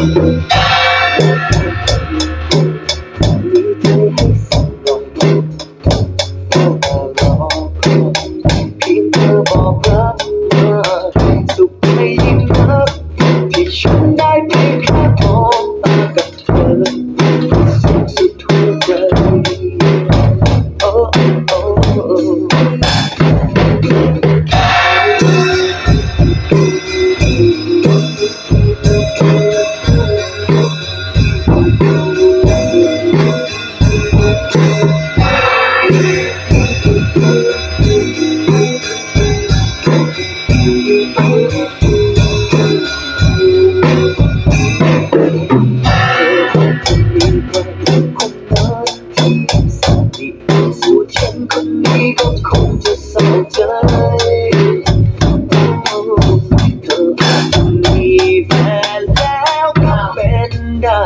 เพียงเธอบอกรักมาสุขไม่ยิ่งนักที่ฉันได้เพียงแค่มองตากับเธอสุขสุดหัวใจโอ้โอ้ส่วนฉันคนนี้ก็คงจะเศร้าใจเธออาจจะมีแฟนแล้วก็เป็นได้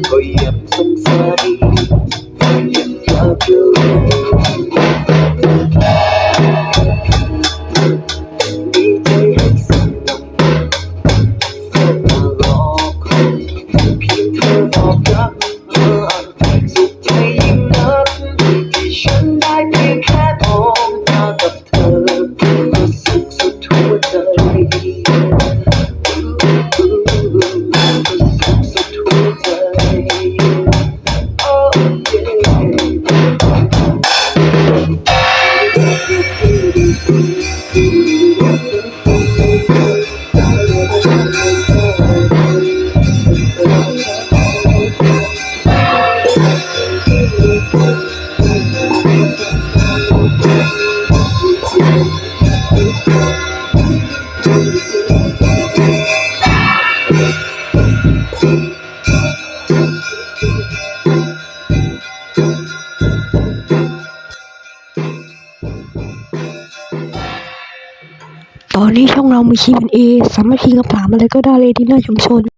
ก็ยังสงสัยยังอยากจะรู้ดีใจให้สักหน่อยเธอมารอคอยเพียงเธอบอกรักสุขใจยิ่งนักที่ฉันได้เพียงแค่มองตากับเธอก็สุขสุดหัวใจก็สุขสุดหัวใจโอ้เย่ตอนนี้ช่องเรามี Q&A สามารถพิมพ์คำถามอะไรก็ได้เลยที่หน้าชุมชน